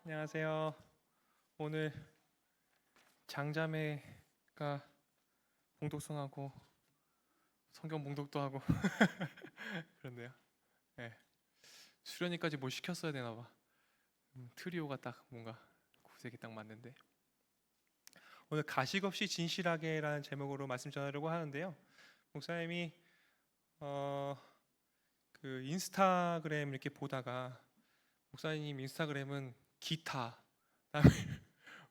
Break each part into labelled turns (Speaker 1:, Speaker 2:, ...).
Speaker 1: 안녕하세요. 오늘 장자매가 봉독성하고 성경 봉독도 하고 그런데요. 네. 수련회까지 뭐 시켰어야 되나 봐. 트리오가 딱 뭔가 구색이 딱 맞는데. 오늘 가식 없이 진실하게라는 제목으로 말씀 전하려고 하는데요. 목사님이 어, 그 인스타그램 이렇게 보다가 목사님 인스타그램은 기타, 그다음에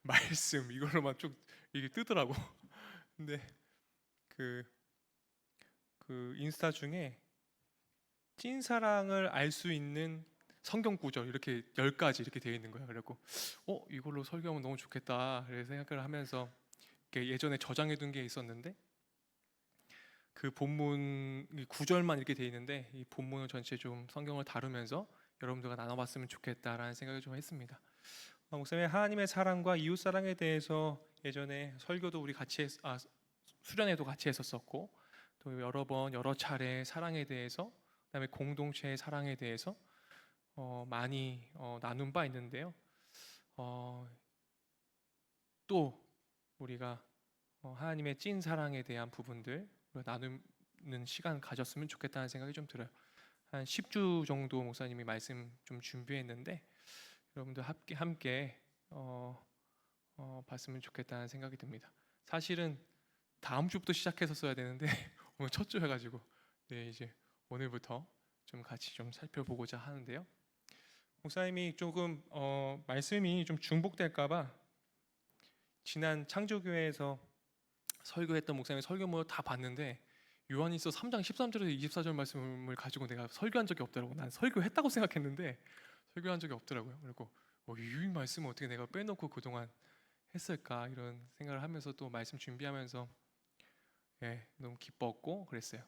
Speaker 1: 말씀 이걸로만 쭉 이게 뜨더라고. 근데 그, 그 인스타 중에 찐사랑을 알 수 있는 성경 구절 이렇게 10가지 이렇게 되어 있는 거야. 그래갖고 이걸로 설교하면 너무 좋겠다 이렇게 생각을 하면서 예전에 저장해 둔 게 있었는데 그 본문 이 구절만 이렇게 되어 있는데 이 본문을 전체 좀 성경을 다루면서 여러분들과 나눠봤으면 좋겠다라는 생각을 좀 했습니다. 목사님 하나님의 사랑과 이웃 사랑에 대해서 예전에 설교도 우리 같이 수련회도 같이 했었었고 또 여러 번 여러 차례 사랑에 대해서 그다음에 공동체의 사랑에 대해서 많이 나눈 바 있는데요. 또 우리가 하나님의 찐 사랑에 대한 부분들 나누는 시간 가졌으면 좋겠다는 생각이 좀 들어요. 한 10주 정도 목사님이 말씀 좀 준비했는데 여러분들 함께 봤으면 좋겠다는 생각이 듭니다. 사실은 다음 주부터 시작했었어야 되는데 오늘 첫 주여가지고 네, 이제 오늘부터 좀 같이 좀 살펴보고자 하는데요. 목사님이 조금 말씀이 좀 중복될까봐 지난 창조교회에서 설교했던 목사님의 설교문을 다 봤는데 요한일서 3장 13절에서 24절 말씀을 가지고 내가 설교한 적이 없더라고. 난 설교했다고 생각했는데 설교한 적이 없더라고요. 그리고 이 말씀을 어떻게 내가 빼놓고 그동안 했을까 이런 생각을 하면서 또 말씀 준비하면서 너무 기뻤고 그랬어요.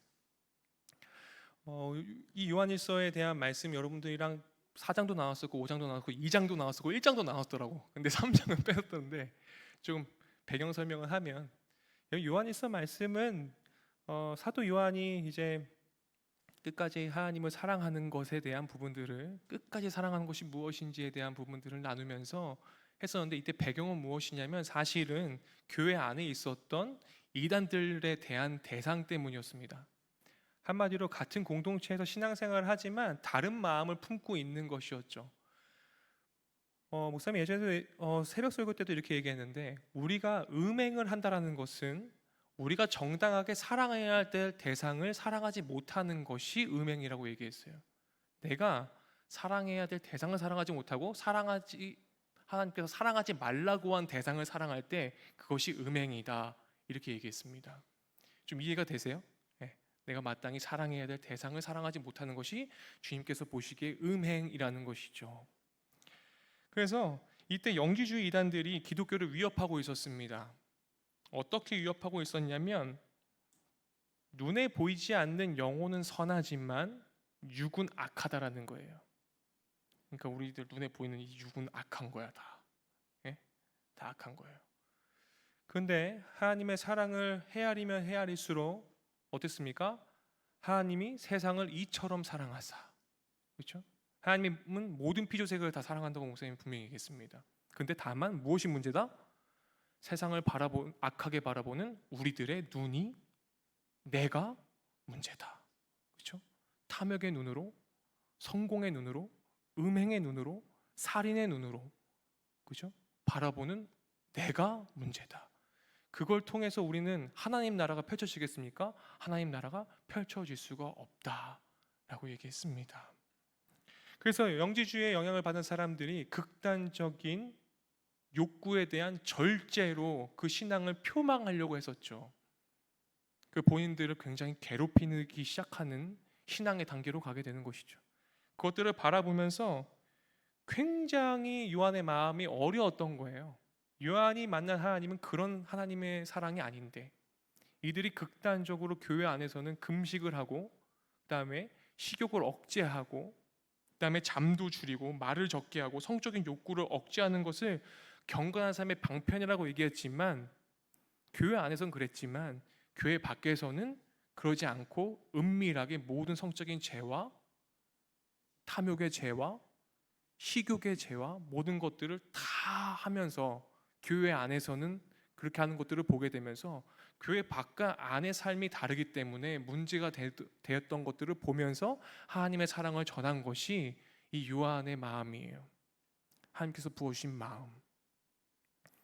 Speaker 1: 이 요한일서에 대한 말씀 여러분들이랑 4장도 나왔었고 5장도 나왔고 2장도 나왔었고 1장도 나왔더라고. 근데 3장은 빼놨던데 좀 배경 설명을 하면 요한일서 말씀은 사도 요한이 이제 끝까지 하나님을 사랑하는 것에 대한 부분들을 끝까지 사랑하는 것이 무엇인지에 대한 부분들을 나누면서 했었는데 이때 배경은 무엇이냐면 사실은 교회 안에 있었던 이단들에 대한 대상 때문이었습니다. 한마디로 같은 공동체에서 신앙생활을 하지만 다른 마음을 품고 있는 것이었죠. 목사님 예전에 새벽 설교 때도 이렇게 얘기했는데 우리가 음행을 한다라는 것은 우리가 정당하게 사랑해야 할 때 대상을 사랑하지 못하는 것이 음행이라고 얘기했어요. 내가 사랑해야 될 대상을 사랑하지 못하고 하나님께서 사랑하지 말라고 한 대상을 사랑할 때 그것이 음행이다 이렇게 얘기했습니다. 좀 이해가 되세요? 네. 내가 마땅히 사랑해야 될 대상을 사랑하지 못하는 것이 주님께서 보시기에 음행이라는 것이죠. 그래서 이때 영지주의 이단들이 기독교를 위협하고 있었습니다. 어떻게 위협하고 있었냐면 눈에 보이지 않는 영혼은 선하지만 육은 악하다라는 거예요. 그러니까 우리들 눈에 보이는 이 육은 악한 거야 다. 예? 다 악한 거예요. 그런데 하나님의 사랑을 헤아리면 헤아릴수록 어땠습니까? 하나님이 세상을 이처럼 사랑하사. 그렇죠? 하나님은 모든 피조세계를 다 사랑한다고 목사님 분명히 얘기했습니다. 근데 다만 무엇이 문제다? 세상을 악하게 바라보는 우리들의 눈이 내가 문제다. 그렇죠? 탐욕의 눈으로, 성공의 눈으로, 음행의 눈으로, 살인의 눈으로, 그렇죠? 바라보는 내가 문제다. 그걸 통해서 우리는 하나님 나라가 펼쳐지겠습니까? 하나님 나라가 펼쳐질 수가 없다라고 얘기했습니다. 그래서 영지주의의 영향을 받은 사람들이 극단적인 욕구에 대한 절제로 그 신앙을 표방하려고 했었죠. 그 본인들을 굉장히 괴롭히기 시작하는 신앙의 단계로 가게 되는 것이죠. 그것들을 바라보면서 굉장히 요한의 마음이 어려웠던 거예요. 요한이 만난 하나님은 그런 하나님의 사랑이 아닌데 이들이 극단적으로 교회 안에서는 금식을 하고 그다음에 식욕을 억제하고 그다음에 잠도 줄이고 말을 적게 하고 성적인 욕구를 억제하는 것을 경건한 삶의 방편이라고 얘기했지만 교회 안에서는 그랬지만 교회 밖에서는 그러지 않고 은밀하게 모든 성적인 죄와 탐욕의 죄와 시교계 죄와 모든 것들을 다 하면서 교회 안에서는 그렇게 하는 것들을 보게 되면서 교회 밖과 안의 삶이 다르기 때문에 문제가 되었던 것들을 보면서 하나님의 사랑을 전한 것이 이 요한의 마음이에요. 하나님께서 부어주신 마음.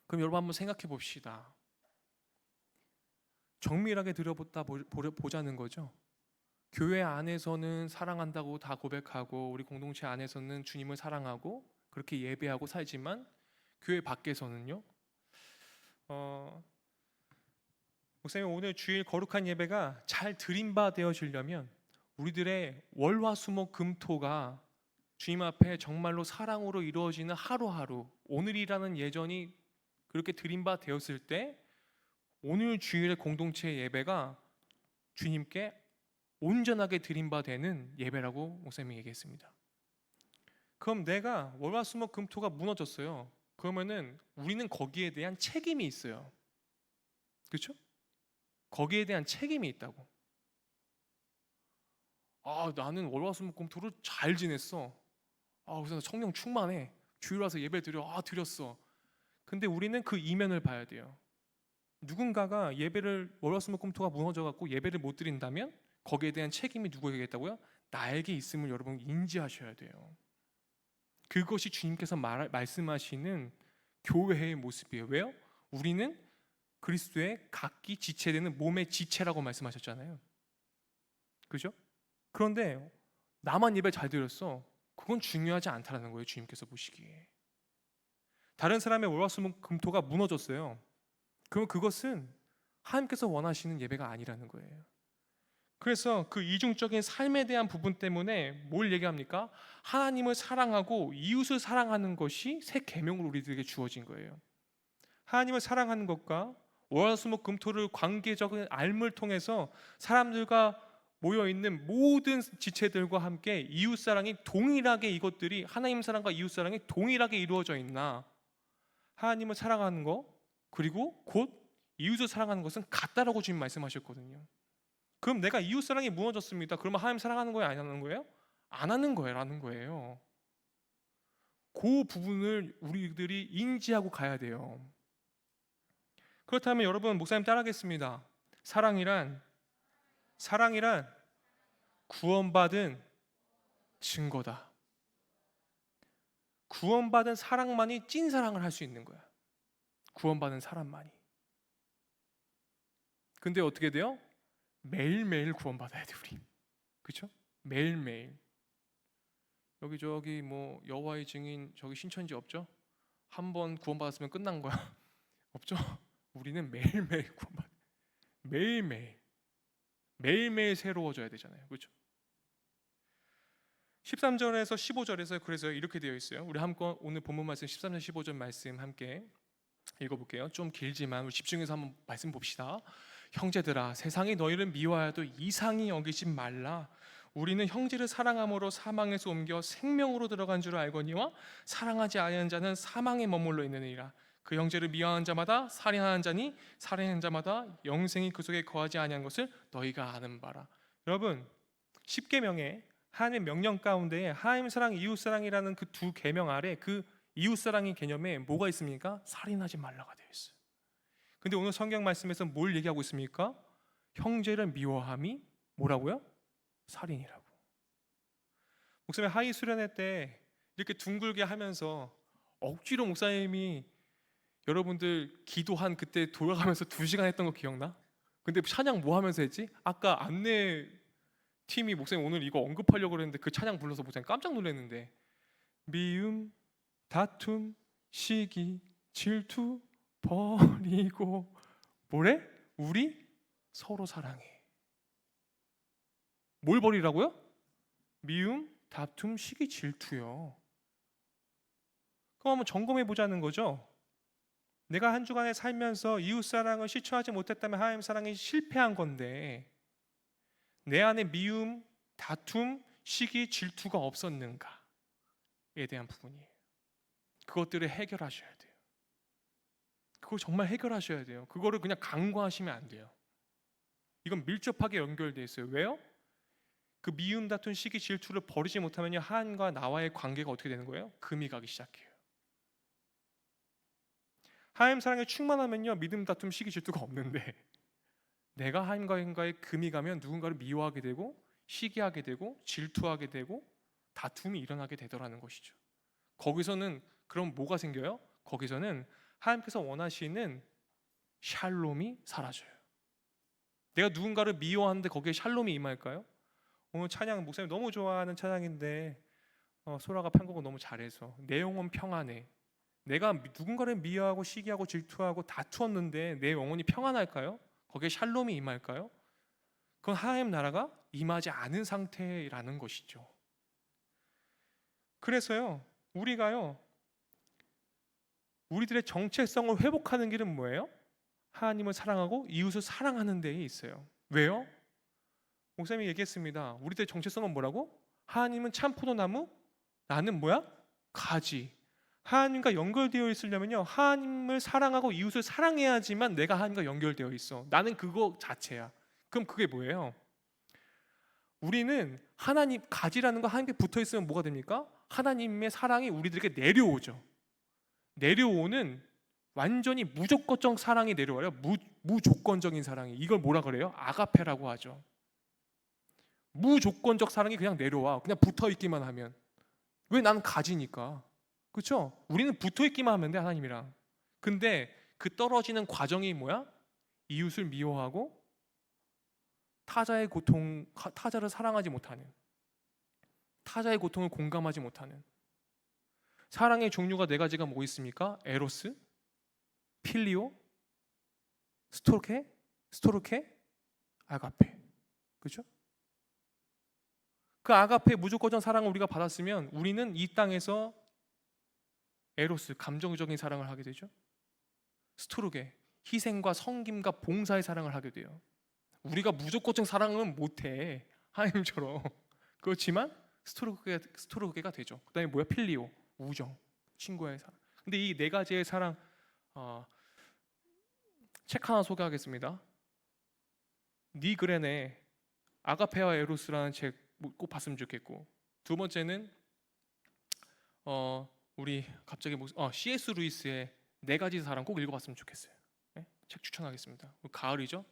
Speaker 1: 그럼 여러분 한번 생각해 봅시다. 정밀하게 들여보자는 거죠. 교회 안에서는 사랑한다고 다 고백하고 우리 공동체 안에서는 주님을 사랑하고 그렇게 예배하고 살지만 교회 밖에서는요. 목사님, 오늘 주일 거룩한 예배가 잘 드림바되어지려면 우리들의 월화수목 금토가 주님 앞에 정말로 사랑으로 이루어지는 하루하루, 오늘이라는 예전이 그렇게 드림바되었을 때 오늘 주일의 공동체 예배가 주님께 온전하게 드림바되는 예배라고 목사님이 얘기했습니다. 그럼 내가 월화수목 금토가 무너졌어요. 그러면은 우리는 거기에 대한 책임이 있어요. 그렇죠? 거기에 대한 책임이 있다고. 나는 월화수목금토를 잘 지냈어. 그래서 성령 충만해. 주일 와서 예배 드렸어. 근데 우리는 그 이면을 봐야 돼요. 누군가가 예배를 월화수목금토가 무너져 갖고 예배를 못 드린다면 거기에 대한 책임이 누구에게 있다고요? 나에게 있음을 여러분 인지하셔야 돼요. 그것이 주님께서 말씀하시는 교회의 모습이에요. 왜요? 우리는 그리스도의 각기 지체되는 몸의 지체라고 말씀하셨잖아요. 그죠? 그런데 나만 예배 잘 드렸어. 그건 중요하지 않다라는 거예요. 주님께서 보시기에. 다른 사람의 월화수목금토가 무너졌어요. 그럼 그것은 하나님께서 원하시는 예배가 아니라는 거예요. 그래서 그 이중적인 삶에 대한 부분 때문에 뭘 얘기합니까? 하나님을 사랑하고 이웃을 사랑하는 것이 새 계명으로 우리들에게 주어진 거예요. 하나님을 사랑하는 것과 월화수목금토를 관계적인 알을 통해서 사람들과 모여있는 모든 지체들과 함께 이웃사랑이 동일하게 이것들이 하나님 사랑과 이웃사랑이 동일하게 이루어져 있나? 하나님을 사랑하는 것 그리고 곧 이웃을 사랑하는 것은 같다라고 주님 말씀하셨거든요. 그럼 내가 이웃사랑이 무너졌습니다. 그러면 하나님 사랑하는 거예요? 안 하는 거예요? 안 하는 거예요라는 거예요. 그 부분을 우리들이 인지하고 가야 돼요. 그렇다면 여러분 목사님 따라하겠습니다. 사랑이란 구원받은 증거다. 구원받은 사랑만이 찐 사랑을 할 수 있는 거야. 구원받은 사람만이. 근데 어떻게 돼요? 매일매일 구원받아야 돼 우리. 그렇죠? 매일매일. 여기저기 뭐 여호와의 증인 저기 신천지 없죠? 한 번 구원받았으면 끝난 거야. 없죠? 우리는 매일매일 구원받아. 매일매일 새로워져야 되잖아요. 그렇죠? 13절에서 15절에서 그래서 이렇게 되어 있어요. 우리 한번 오늘 본문 말씀 13절 15절 말씀 함께 읽어볼게요. 좀 길지만 우리 집중해서 한번 말씀 봅시다. 형제들아, 세상이 너희를 미워하여도 이상히 여기지 말라. 우리는 형제를 사랑함으로 사망에서 옮겨 생명으로 들어간 줄 알거니와 사랑하지 아니하는 자는 사망에 머물러 있느니라. 그 형제를 미워하는 자마다 살인하는 자니 살인하는 자마다 영생이 그 속에 거하지 아니한 것을 너희가 아는 바라. 여러분, 10계명에 하나님의 명령 가운데 하나님 사랑, 이웃 사랑이라는 그 두 계명 아래 그 이웃 사랑의 개념에 뭐가 있습니까? 살인하지 말라가 되어 있어요. 근데 오늘 성경 말씀에서 뭘 얘기하고 있습니까? 형제를 미워함이 뭐라고요? 살인이라고. 목사님 하이 수련회 때 이렇게 둥글게 하면서 억지로 목사님이 여러분들 기도한 그때 돌아가면서 2시간 했던 거 기억나? 근데 찬양 뭐 하면서 했지? 아까 안내 팀이 목사님 오늘 이거 언급하려고 그랬는데 그 찬양 불러서 목사님 깜짝 놀랐는데 미움, 다툼, 시기, 질투 버리고 뭐래? 우리 서로 사랑해. 뭘 버리라고요? 미움, 다툼, 시기, 질투요. 그럼 한번 점검해 보자는 거죠. 내가 한 주간에 살면서 이웃 사랑을 실천하지 못했다면 하나님 사랑이 실패한 건데 내 안에 미움, 다툼, 시기, 질투가 없었는가에 대한 부분이에요. 그것들을 해결하셔야 돼요. 그걸 정말 해결하셔야 돼요. 그거를 그냥 간과하시면 안 돼요. 이건 밀접하게 연결되어 있어요. 왜요? 그 미움, 다툰, 시기, 질투를 버리지 못하면요, 하나님과 나와의 관계가 어떻게 되는 거예요? 금이 가기 시작해요. 하나님 사랑에 충만하면요, 믿음, 다툼, 시기, 질투가 없는데 내가 하나님과의 금이 가면 누군가를 미워하게 되고 시기하게 되고 질투하게 되고 다툼이 일어나게 되더라는 것이죠. 거기서는 그럼 뭐가 생겨요? 거기서는 하나님께서 원하시는 샬롬이 사라져요. 내가 누군가를 미워하는데 거기에 샬롬이 임할까요? 오늘 찬양 목사님 너무 좋아하는 찬양인데 소라가 편곡을 너무 잘해서 내 영혼 평안해. 내가 누군가를 미워하고 시기하고 질투하고 다투었는데 내 영혼이 평안할까요? 거기에 샬롬이 임할까요? 그건 하나님 나라가 임하지 않은 상태라는 것이죠. 그래서요, 우리가요, 우리들의 정체성을 회복하는 길은 뭐예요? 하나님을 사랑하고 이웃을 사랑하는 데에 있어요. 왜요? 목사님이 얘기했습니다. 우리들의 정체성은 뭐라고? 하나님은 참 포도나무, 나는 뭐야? 가지. 하나님과 연결되어 있으려면요, 하나님을 사랑하고 이웃을 사랑해야지만 내가 하나님과 연결되어 있어. 나는 그거 자체야. 그럼 그게 뭐예요? 우리는 하나님, 가지라는 거 하나님께 붙어 있으면 뭐가 됩니까? 하나님의 사랑이 우리들에게 내려오죠. 내려오는 완전히 무조건적 사랑이 내려와요. 무조건적인 사랑이. 이걸 뭐라 그래요? 아가페라고 하죠. 무조건적 사랑이 그냥 내려와. 그냥 붙어 있기만 하면. 왜? 나는 가지니까. 그렇죠? 우리는 붙어 있기만 하면 돼, 하나님이랑. 근데 그 떨어지는 과정이 뭐야? 이웃을 미워하고 타자의 고통, 타자를 사랑하지 못하는, 타자의 고통을 공감하지 못하는. 사랑의 종류가 네 가지가 뭐 있습니까? 에로스, 필리오, 스토르케, 아가페. 그렇죠? 그 아가페 무조건적 사랑을 우리가 받았으면 우리는 이 땅에서 에로스, 감정적인 사랑을 하게 되죠. 스토르게, 희생과 섬김과 봉사의 사랑을 하게 돼요. 우리가 무조건적 사랑은 못해, 하나님처럼. 그렇지만 스토르게가 되죠. 그 다음에 뭐야? 필리오, 우정, 친구의 사랑. 근데 이 네 가지의 사랑, 책 하나 소개하겠습니다. 니 그렌의 아가페와 에로스라는 책 꼭 봤으면 좋겠고, 두 번째는 우리 갑자기 C.S. 루이스의 네 가지 사랑 꼭 읽어봤으면 좋겠어요. 네? 책 추천하겠습니다. 가을이죠?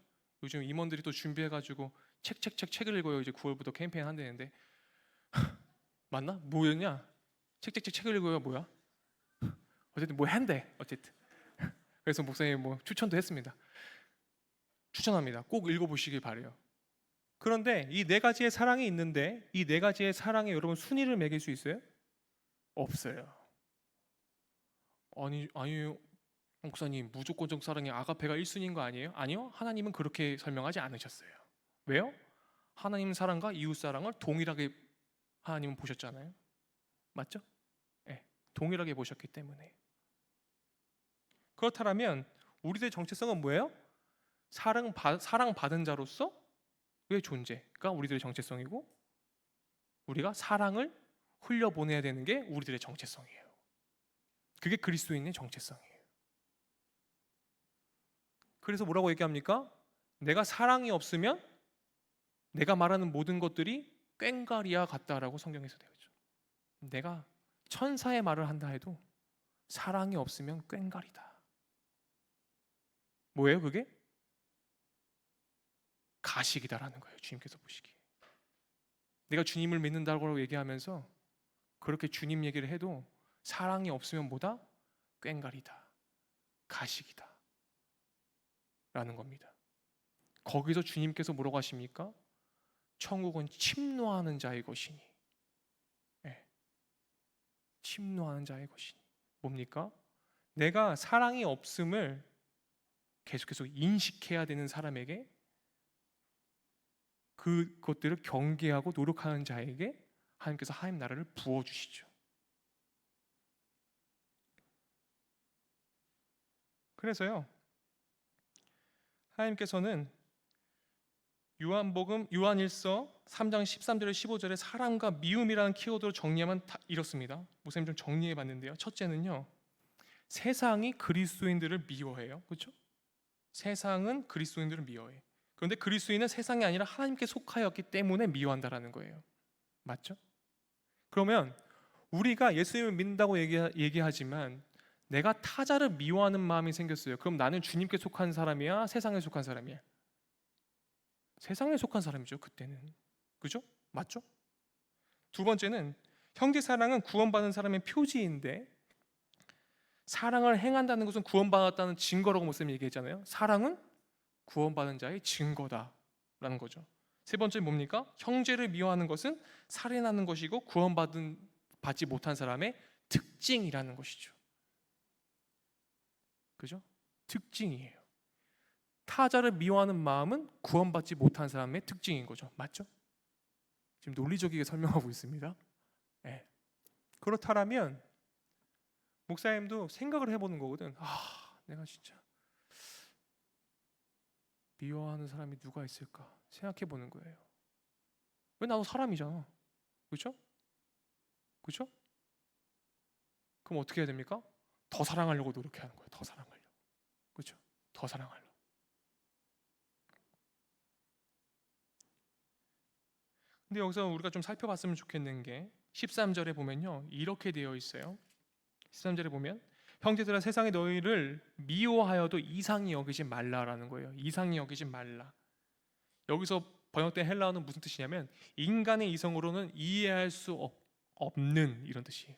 Speaker 1: 요즘 임원들이 또 준비해가지고 책을 읽어요. 이제 9월부터 캠페인 한다는데 맞나? 뭐였냐? 책을 읽어요. 뭐야? 어쨌든 뭐 한대. 어쨌든 그래서 목사님 뭐 추천도 했습니다. 추천합니다. 꼭 읽어보시길 바래요. 그런데 이 네 가지의 사랑이 있는데 이 네 가지의 사랑에 여러분 순위를 매길 수 있어요? 없어요. 아니요. 목사님, 무조건적 사랑의 아가페가 1순위인 거 아니에요? 아니요. 하나님은 그렇게 설명하지 않으셨어요. 왜요? 하나님 사랑과 이웃 사랑을 동일하게 하나님은 보셨잖아요. 맞죠? 네, 동일하게 보셨기 때문에. 그렇다면 우리들의 정체성은 뭐예요? 사랑받은 자로서의 존재가 우리들의 정체성이고, 우리가 사랑을 흘려보내야 되는 게 우리들의 정체성이에요. 그게 그리스도인의 정체성이에요. 그래서 뭐라고 얘기합니까? 내가 사랑이 없으면 내가 말하는 모든 것들이 꽹과리와 같다라고 성경에서 되어 있죠. 내가 천사의 말을 한다 해도 사랑이 없으면 꽹과리다. 뭐예요 그게? 가식이다라는 거예요. 주님께서 보시기에. 내가 주님을 믿는다고 얘기하면서 그렇게 주님 얘기를 해도 사랑이 없으면 뭐다? 꽹과리다. 가식이다. 라는 겁니다. 거기서 주님께서 뭐라고 하십니까? 천국은 침노하는 자의 것이니. 네. 침노하는 자의 것이니. 뭡니까? 내가 사랑이 없음을 계속해서 인식해야 되는 사람에게, 그것들을 경계하고 노력하는 자에게 하나님께서 하나님 나라를 부어주시죠. 그래서요, 하나님께서는 요한일서 3장 13절에 15절에 사랑과 미움이라는 키워드로 정리하면 다 이렇습니다. 목사님 좀 정리해 봤는데요. 첫째는요, 세상이 그리스도인들을 미워해요. 그렇죠? 세상은 그리스도인들을 미워해. 그런데 그리스도인은 세상이 아니라 하나님께 속하였기 때문에 미워한다라는 거예요. 맞죠? 그러면 우리가 예수님을 믿는다고 얘기하지만 내가 타자를 미워하는 마음이 생겼어요. 그럼 나는 주님께 속한 사람이야? 세상에 속한 사람이야? 세상에 속한 사람이죠, 그때는. 그죠? 맞죠? 두 번째는 형제 사랑은 구원받은 사람의 표지인데, 사랑을 행한다는 것은 구원받았다는 증거라고 목사님이 얘기했잖아요. 사랑은 구원받은 자의 증거다라는 거죠. 세 번째 뭡니까? 형제를 미워하는 것은 살인하는 것이고 받지 못한 사람의 특징이라는 것이죠. 그죠? 특징이에요. 타자를 미워하는 마음은 구원받지 못한 사람의 특징인 거죠. 맞죠? 지금 논리적이게 설명하고 있습니다. 네. 그렇다면 목사님도 생각을 해보는 거거든. 내가 진짜 미워하는 사람이 누가 있을까 생각해 보는 거예요. 왜 나도 사람이잖아. 그렇죠? 그렇죠? 그럼 어떻게 해야 됩니까? 더 사랑하려고 노력해야 하는 거예요. 더 사랑하려고. 그렇죠? 더 사랑하려고. 근데 여기서 우리가 좀 살펴봤으면 좋겠는 게 13절에 보면요. 이렇게 되어 있어요. 13절에 보면 형제들아 세상이 너희를 미워하여도 이상히 여기지 말라라는 거예요. 이상히 여기지 말라. 여기서 번역된 헬라어는 무슨 뜻이냐면 인간의 이성으로는 이해할 수 없는 이런 뜻이에요.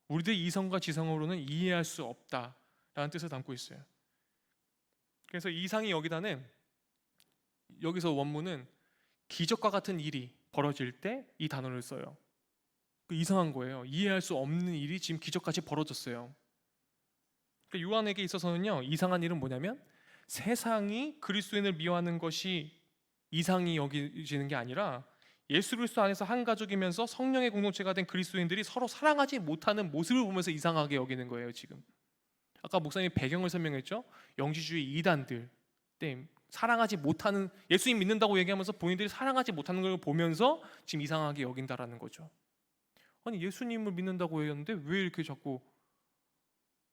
Speaker 1: 우리들 이성과 지성으로는 이해할 수 없다라는 뜻을 담고 있어요. 그래서 이상히 여기다는 여기서 원문은 기적과 같은 일이 벌어질 때 이 단어를 써요. 이상한 거예요. 이해할 수 없는 일이 지금 기적같이 벌어졌어요. 그러니까 요한에게 있어서는요, 이상한 일은 뭐냐면 세상이 그리스도인을 미워하는 것이 이상히 여기지는 게 아니라 예수 그리스도 안에서 한 가족이면서 성령의 공동체가 된 그리스도인들이 서로 사랑하지 못하는 모습을 보면서 이상하게 여기는 거예요. 지금 아까 목사님이 배경을 설명했죠. 영지주의 이단들 때 사랑하지 못하는, 예수님 믿는다고 얘기하면서 본인들이 사랑하지 못하는 걸 보면서 지금 이상하게 여긴다라는 거죠. 아니 예수님을 믿는다고 얘기했는데 왜 이렇게 자꾸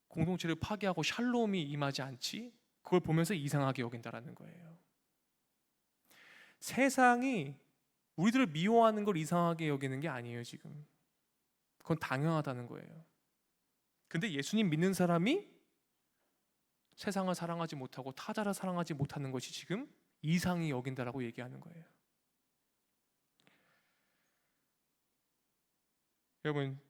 Speaker 1: 공동체를 파괴하고 샬롬이 임하지 않지? 그걸 보면서 이상하게 여긴다라는 거예요. 세상이 우리들을 미워하는 걸 이상하게 여기는 게 아니에요. 지금 그건 당연하다는 거예요. 근데 예수님 믿는 사람이 세상을 사랑하지 못하고 타자를 사랑하지 못하는 것이 지금 이상히 여긴다라고 얘기하는 거예요. 여러분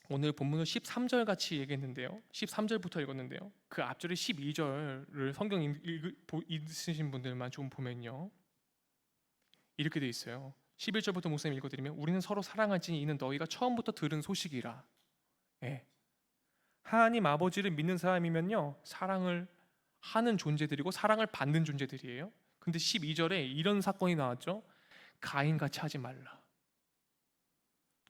Speaker 1: 오늘 본문은 13절 같이 얘기했는데요. 13절부터 읽었는데요. 그 앞절의 12절을 성경 읽으신 분들만 좀 보면요. 이렇게 돼 있어요. 11절부터 목사님 읽어드리면 우리는 서로 사랑할지니 이는 너희가 처음부터 들은 소식이라. 예. 하나님 아버지를 믿는 사람이면요. 사랑을 하는 존재들이고 사랑을 받는 존재들이에요. 근데 12절에 이런 사건이 나왔죠. 가인같이 하지 말라.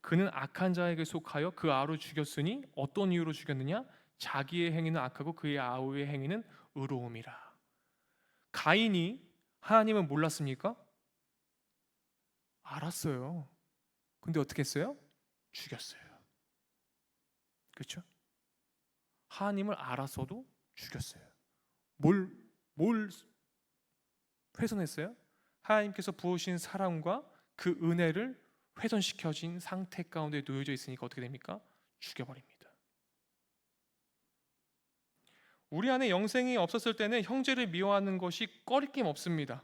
Speaker 1: 그는 악한 자에게 속하여 그 아우를 죽였으니 어떤 이유로 죽였느냐? 자기의 행위는 악하고 그의 아우의 행위는 의로움이라. 가인이 하나님을 몰랐습니까? 알았어요. 근데 어떻게 했어요? 죽였어요. 그렇죠? 하나님을 알았어도 죽였어요. 뭘 훼손했어요? 하나님께서 부으신 사랑과 그 은혜를 훼손시켜진 상태 가운데 놓여져 있으니까 어떻게 됩니까? 죽여버립니다. 우리 안에 영생이 없었을 때는 형제를 미워하는 것이 꺼리낌 없습니다.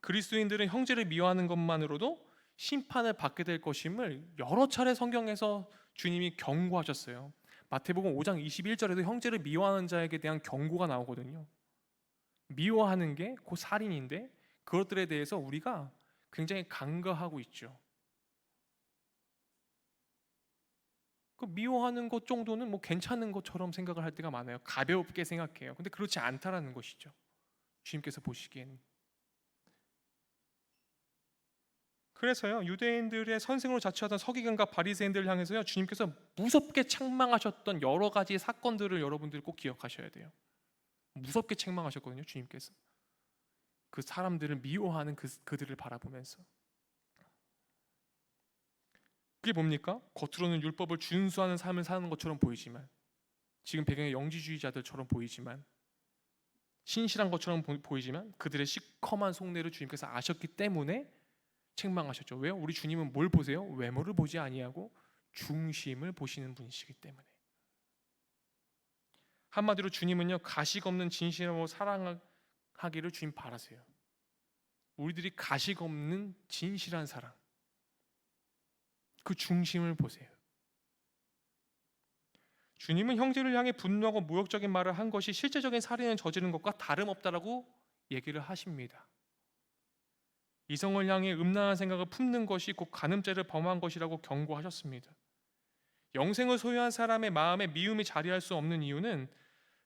Speaker 1: 그리스도인들은 형제를 미워하는 것만으로도 심판을 받게 될 것임을 여러 차례 성경에서 주님이 경고하셨어요. 마태복음 5장 21절에도 형제를 미워하는 자에게 대한 경고가 나오거든요. 미워하는 게 곧 살인인데 그것들에 대해서 우리가 굉장히 간과하고 있죠. 그 미워하는 것 정도는 뭐 괜찮은 것처럼 생각을 할 때가 많아요. 가볍게 생각해요. 근데 그렇지 않다라는 것이죠. 주님께서 보시기엔. 그래서요, 유대인들의 선생으로 자처하던 서기관과 바리새인들을 향해서요, 주님께서 무섭게 책망하셨던 여러 가지 사건들을 여러분들이 꼭 기억하셔야 돼요. 무섭게 책망하셨거든요, 주님께서. 그 사람들을 미워하는 그들을 바라보면서. 그게 뭡니까? 겉으로는 율법을 준수하는 삶을 사는 것처럼 보이지만, 지금 배경의 영지주의자들처럼 보이지만, 신실한 것처럼 보이지만 그들의 시커먼 속내를 주님께서 아셨기 때문에 책망하셨죠. 왜요? 우리 주님은 뭘 보세요? 외모를 보지 아니하고 중심을 보시는 분이시기 때문에. 한마디로 주님은요, 가식 없는 진실함으로 사랑하기를 주님 바라세요. 우리들이 가식 없는 진실한 사랑, 그 중심을 보세요. 주님은 형제를 향해 분노하고 모욕적인 말을 한 것이 실제적인 살인을 저지른 것과 다름없다라고 얘기를 하십니다. 이성을 향해 음란한 생각을 품는 것이 곧 간음죄를 범한 것이라고 경고하셨습니다. 영생을 소유한 사람의 마음에 미움이 자리할 수 없는 이유는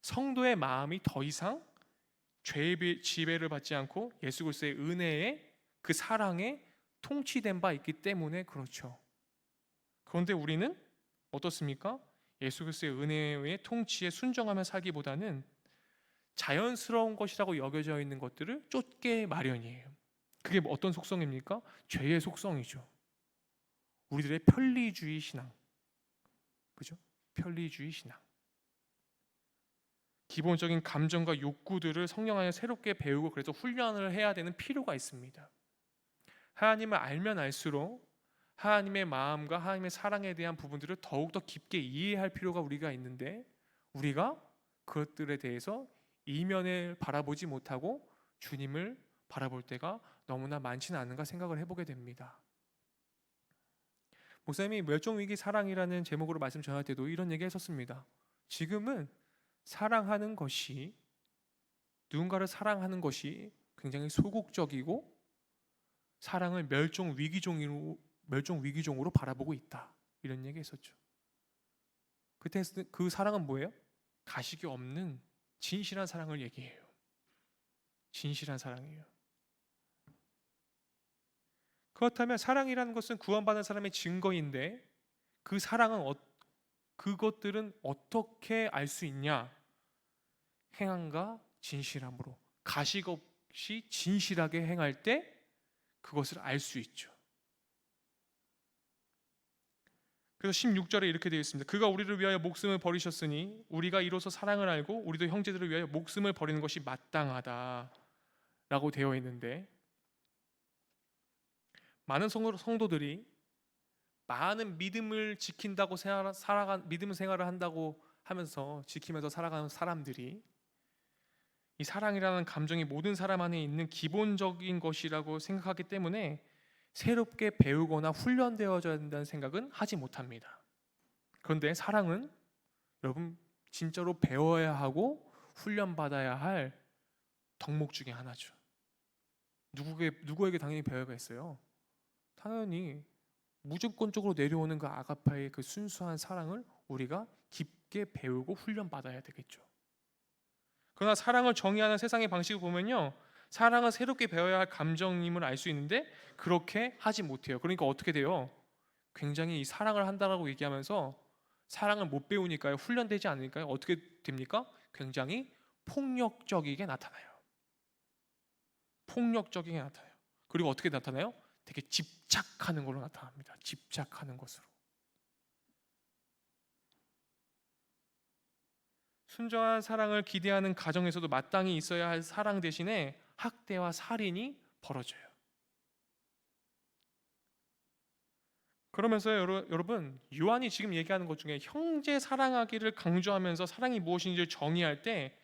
Speaker 1: 성도의 마음이 더 이상 죄의 지배를 받지 않고 예수 그리스도의 은혜에, 그 사랑에 통치된 바 있기 때문에 그렇죠. 그런데 우리는 어떻습니까? 예수 그리스도의 은혜의 통치에 순종하며 살기보다는 자연스러운 것이라고 여겨져 있는 것들을 쫓게 마련이에요. 그게 어떤 속성입니까? 죄의 속성이죠. 우리들의 편리주의 신앙, 그죠? 편리주의 신앙. 기본적인 감정과 욕구들을 성령 안에 새롭게 배우고 그래서 훈련을 해야 되는 필요가 있습니다. 하나님을 알면 알수록 하나님의 마음과 하나님의 사랑에 대한 부분들을 더욱더 깊게 이해할 필요가 우리가 있는데, 우리가 그것들에 대해서 이면을 바라보지 못하고 주님을 바라볼 때가 너무나 많지는 않은가 생각을 해보게 됩니다. 목사님이 멸종위기 사랑이라는 제목으로 말씀 전할 때도 이런 얘기 했었습니다. 지금은 사랑하는 것이, 누군가를 사랑하는 것이 굉장히 소극적이고 사랑을 멸종위기종으로 바라보고 있다, 이런 얘기 했었죠. 그때 그 사랑은 뭐예요? 가식이 없는 진실한 사랑을 얘기해요. 진실한 사랑이에요. 그렇다면 사랑이라는 것은 구원받은 사람의 증거인데, 그 사랑은 그것들은 어떻게 알 수 있냐? 행함과 진실함으로, 가식 없이 진실하게 행할 때 그것을 알 수 있죠. 그래서 16절에 이렇게 되어 있습니다. 그가 우리를 위하여 목숨을 버리셨으니 우리가 이로써 사랑을 알고 우리도 형제들을 위하여 목숨을 버리는 것이 마땅하다 라고 되어 있는데, 많은 성도들이 많은 믿음을 지킨다고 믿음 생활을 한다고 하면서 지키면서 살아가는 사람들이 이 사랑이라는 감정이 모든 사람 안에 있는 기본적인 것이라고 생각하기 때문에 새롭게 배우거나 훈련되어져야 된다는 생각은 하지 못합니다. 그런데 사랑은 여러분 진짜로 배워야 하고 훈련받아야 할 덕목 중에 하나죠. 누구에게 당연히 배워야겠어요? 당연히 무조건적으로 내려오는 그 아가파의 그 순수한 사랑을 우리가 깊게 배우고 훈련받아야 되겠죠. 그러나 사랑을 정의하는 세상의 방식을 보면요, 사랑은 새롭게 배워야 할 감정임을 알 수 있는데 그렇게 하지 못해요. 그러니까 어떻게 돼요? 굉장히 이 사랑을 한다라고 얘기하면서 사랑을 못 배우니까요, 훈련되지 않으니까요, 어떻게 됩니까? 굉장히 폭력적이게 나타나요. 폭력적이게 나타나요. 그리고 어떻게 나타나요? 되게 집착하는 걸로 나타납니다. 집착하는 것으로. 순정한 사랑을 기대하는 가정에서도 마땅히 있어야 할 사랑 대신에 학대와 살인이 벌어져요. 그러면서 여러분, 요한이 지금 얘기하는 것 중에 형제 사랑하기를 강조하면서 사랑이 무엇인지를 정의할 때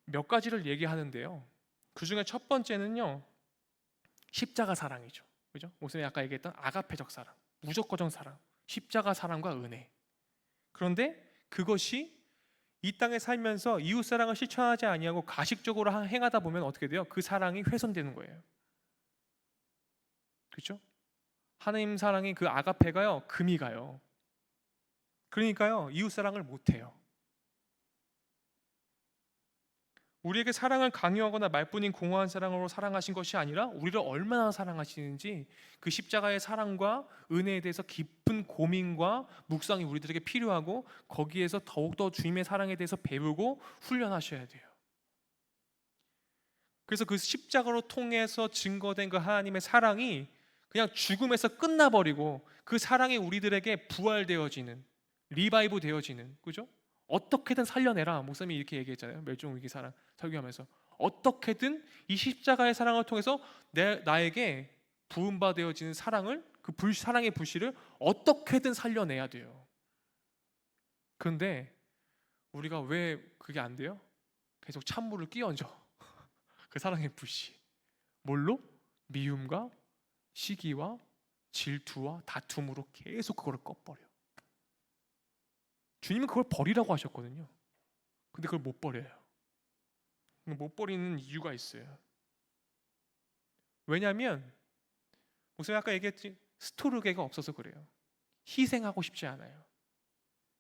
Speaker 1: 몇 가지를 얘기하는데요. 그 중에 첫 번째는요, 십자가 사랑이죠. 그죠? 목사님이 아까 얘기했던 아가페적 사랑, 무조건적 사랑, 십자가 사랑과 은혜. 그런데 그것이 이 땅에 살면서 이웃 사랑을 실천하지 아니하고 가식적으로 행하다 보면 어떻게 돼요? 그 사랑이 훼손되는 거예요. 그렇죠? 하나님 사랑이, 그 아가페가요, 금이 가요. 그러니까요, 이웃 사랑을 못 해요. 우리에게 사랑을 강요하거나 말뿐인 공허한 사랑으로 사랑하신 것이 아니라 우리를 얼마나 사랑하시는지 그 십자가의 사랑과 은혜에 대해서 깊은 고민과 묵상이 우리들에게 필요하고, 거기에서 더욱더 주님의 사랑에 대해서 배우고 훈련하셔야 돼요. 그래서 그 십자가로 통해서 증거된 그 하나님의 사랑이 그냥 죽음에서 끝나버리고 그 사랑이 우리들에게 부활되어지는, 리바이브 되어지는, 그죠? 어떻게든 살려내라. 목사님이 이렇게 얘기했잖아요. 멸종위기 사랑 설교하면서 어떻게든 이 십자가의 사랑을 통해서 나에게 부음받아지는 사랑을 그 사랑의 불씨를 어떻게든 살려내야 돼요. 그런데 우리가 왜 그게 안 돼요? 계속 찬물을 끼얹어. 그 사랑의 불씨. 뭘로? 미움과 시기와 질투와 다툼으로 계속 그거를 꺼버려. 주님은 그걸 버리라고 하셨거든요. 근데 그걸 못 버려요. 못 버리는 이유가 있어요. 왜냐하면 목사님 아까 얘기했지, 스토르게가 없어서 그래요. 희생하고 싶지 않아요.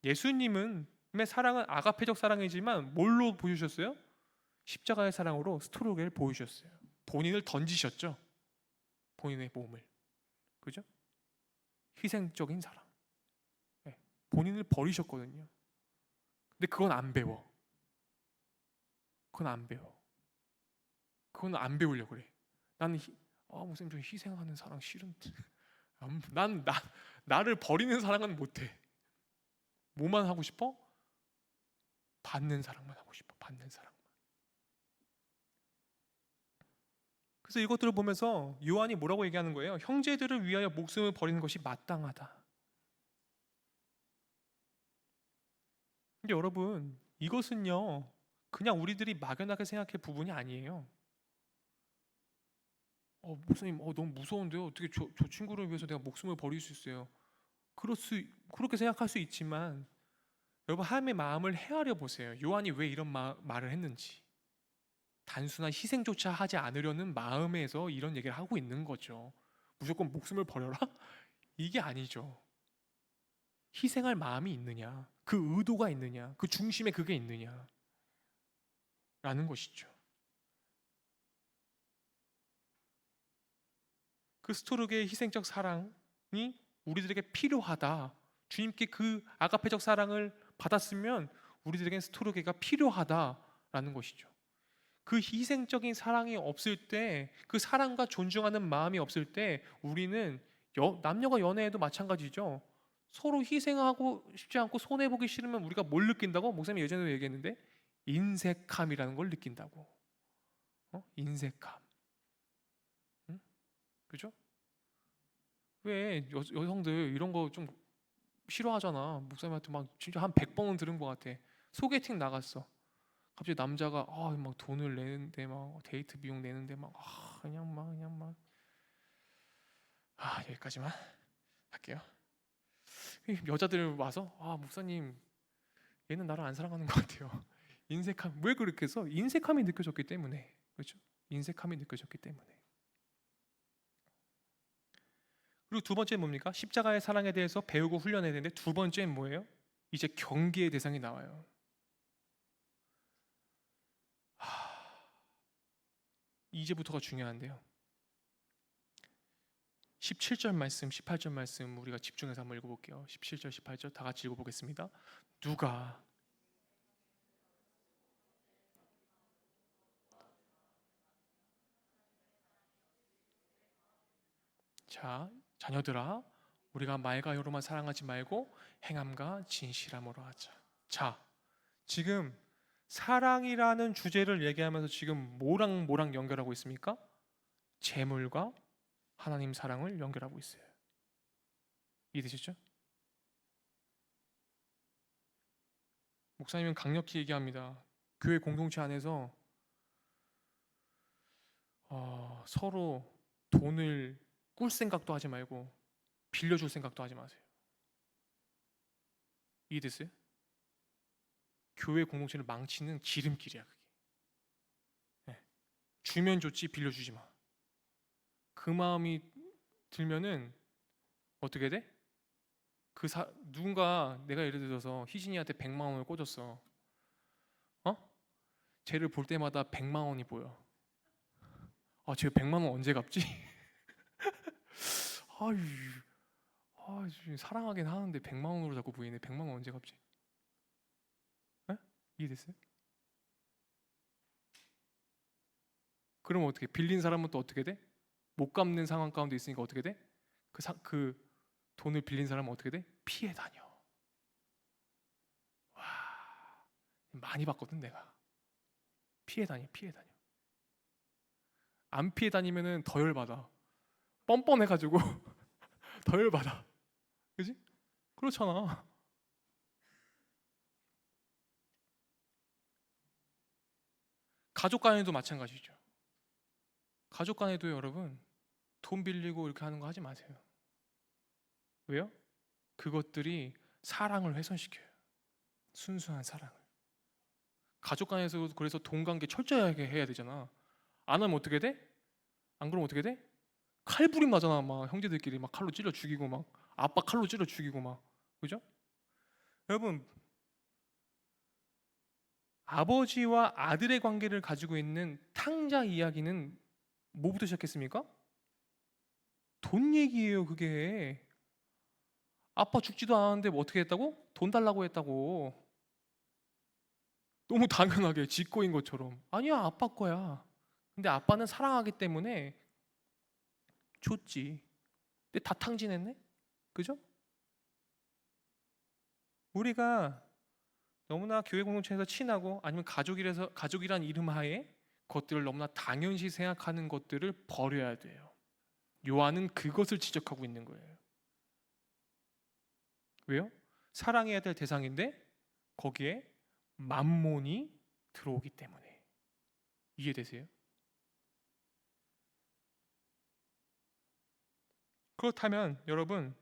Speaker 1: 예수님은 사랑은 아가페적 사랑이지만 뭘로 보여주셨어요? 십자가의 사랑으로 스토르게를 보여주셨어요. 본인을 던지셨죠. 본인의 몸을. 그죠? 희생적인 사랑. 네. 본인을 버리셨거든요. 근데 그건 안 배워. 그건 안 배워. 그건 안 배우려고 그래. 나는 목사님 좀 희생하는 사랑 싫은데. 나를 버리는 사랑은 못해. 뭐만 하고 싶어? 받는 사랑만 하고 싶어. 받는 사랑만. 그래서 이것들을 보면서 요한이 뭐라고 얘기하는 거예요? 형제들을 위하여 목숨을 버리는 것이 마땅하다. 근데 여러분, 이것은요 그냥 우리들이 막연하게 생각할 부분이 아니에요. 목사님 너무 무서운데요. 어떻게 저 친구를 위해서 내가 목숨을 버릴 수 있어요? 그렇게 생각할 수 있지만 여러분, 하나님의 마음을 헤아려 보세요. 요한이 왜 이런 말을 했는지. 단순한 희생조차 하지 않으려는 마음에서 이런 얘기를 하고 있는 거죠. 무조건 목숨을 버려라? 이게 아니죠. 희생할 마음이 있느냐, 그 의도가 있느냐, 그 중심에 그게 있느냐 라는 것이죠. 그 스토르게의 희생적 사랑이 우리들에게 필요하다. 주님께 그 아가페적 사랑을 받았으면 우리들에겐 스토르게가 필요하다라는 것이죠. 그 희생적인 사랑이 없을 때, 그 사랑과 존중하는 마음이 없을 때 우리는 남녀가 연애해도 마찬가지죠. 서로 희생하고 싶지 않고 손해보기 싫으면 우리가 뭘 느낀다고? 목사님이 예전에도 얘기했는데 인색함이라는 걸 느낀다고. 인색함. 응? 그죠? 왜 여성들 이런 거 좀 싫어하잖아. 목사님한테 막 진짜 한 100번은 들은 것 같아. 소개팅 나갔어. 갑자기 남자가 막 돈을 내는데 막 데이트 비용 내는데 막 그냥 막 여기까지만 할게요. 여자들 와서 목사님 얘는 나를 안 사랑하는 것 같아요. 인색함. 왜 그렇게 해서? 인색함이 느껴졌기 때문에. 그렇죠? 인색함이 느껴졌기 때문에. 그리고 두 번째 뭡니까? 십자가의 사랑에 대해서 배우고 훈련해야 되는데 두 번째는 뭐예요? 이제 경계의 대상이 나와요. 이제부터가 중요한데요. 17절 말씀, 18절 말씀 우리가 집중해서 한번 읽어볼게요. 17절, 18절 다 같이 읽어보겠습니다. 누가 자, 자녀들아, 우리가 말과 혀로만 사랑하지 말고 행함과 진실함으로 하자. 자, 지금 사랑이라는 주제를 얘기하면서 지금 뭐랑 연결하고 있습니까? 재물과 하나님 사랑을 연결하고 있어요. 이해되시죠? 목사님은 강력히 얘기합니다. 교회 공동체 안에서 서로 돈을 꿀 생각도 하지 말고 빌려줄 생각도 하지 마세요. 이해됐어요? 교회 공동체를 망치는 지름길이야 그게. 네. 주면 좋지 빌려주지 마. 그 마음이 들면은 어떻게 돼? 누군가 내가 예를 들어서 희진이한테 100만 원을 꽂았어. 쟤를 볼 때마다 100만 원이 보여. 쟤 100만 원 언제 갚지? 사랑하긴 하는데 100만 원으로 자꾸 보이네. 100만 원 언제 갚지? 이해됐어요? 그럼 어떻게? 빌린 사람은 또 어떻게 돼? 못 갚는 상황 가운데 있으니까 어떻게 돼? 그 돈을 빌린 사람은 어떻게 돼? 피해 다녀. 와, 많이 봤거든 내가. 피해 다녀. 안 피해 다니면은 더 열받아. 뻔뻔해가지고 더 열받아. 그지? 그렇잖아. 가족 간에도 마찬가지죠. 가족 간에도 여러분 돈 빌리고 이렇게 하는 거 하지 마세요. 왜요? 그것들이 사랑을 훼손시켜요. 순수한 사랑을. 가족 간에서도 그래서 돈 관계 철저하게 해야 되잖아. 안 하면 어떻게 돼? 안 그러면 어떻게 돼? 칼부림 나잖아. 막 형제들끼리 막 칼로 찔러 죽이고 막 아빠 칼로 찔러 죽이고 막. 그죠? 여러분, 아버지와 아들의 관계를 가지고 있는 탕자 이야기는 뭐부터 시작했습니까? 돈 얘기예요, 그게. 아빠 죽지도 않았는데 뭐 어떻게 했다고? 돈 달라고 했다고. 너무 당연하게 짓거인 것처럼. 아니야, 아빠 거야. 근데 아빠는 사랑하기 때문에 줬지. 근데 다 탕진했네? 그죠? 우리가 너무나 교회 공동체에서 친하고 아니면 가족이란 이름 하에 것들을 너무나 당연시 생각하는 것들을 버려야 돼요. 요한은 그것을 지적하고 있는 거예요. 왜요? 사랑해야 될 대상인데 거기에 만몬이 들어오기 때문에. 이해되세요? 그렇다면 여러분,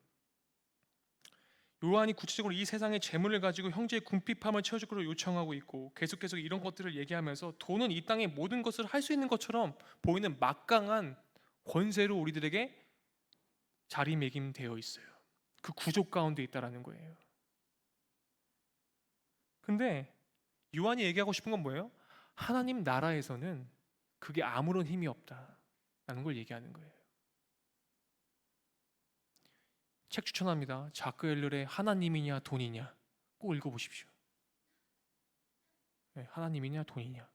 Speaker 1: 요한이 구체적으로 이 세상의 재물을 가지고 형제의 궁핍함을 채워주기로 요청하고 있고 계속 이런 것들을 얘기하면서 돈은 이 땅의 모든 것을 할 수 있는 것처럼 보이는 막강한 권세로 우리들에게 자리매김되어 있어요. 그 구조 가운데 있다라는 거예요. 근데 요한이 얘기하고 싶은 건 뭐예요? 하나님 나라에서는 그게 아무런 힘이 없다라는 걸 얘기하는 거예요. 책 추천합니다. 자크 엘ler의 하나님이냐 돈이냐 꼭 읽어보십시오. 네, 하나님이냐 돈이냐.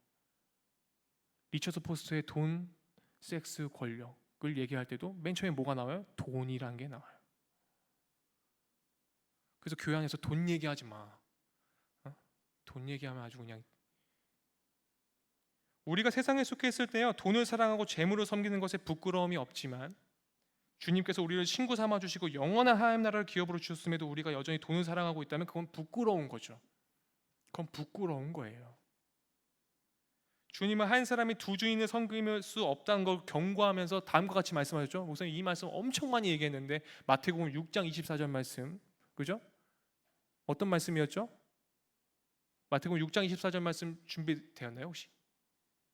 Speaker 1: 리처드 포스터의 돈, 섹스, 권력을 얘기할 때도 맨 처음에 뭐가 나와요? 돈이란 게 나와요. 그래서 교회 안에서 돈 얘기하지 마. 돈 얘기하면 아주 그냥. 우리가 세상에 속해 있을 때요, 돈을 사랑하고 재물을 섬기는 것에 부끄러움이 없지만 주님께서 우리를 친구 삼아 주시고 영원한 하나님 나라를 기업으로 주셨음에도 우리가 여전히 돈을 사랑하고 있다면 그건 부끄러운 거죠. 그건 부끄러운 거예요. 주님은 한 사람이 두 주인을 섬길 수 없다는 걸 경고하면서 다음과 같이 말씀하셨죠. 우선 이 말씀 엄청 많이 얘기했는데 마태복음 6장 24절 말씀, 그죠? 어떤 말씀이었죠? 마태복음 6장 24절 말씀 준비되었나요 혹시?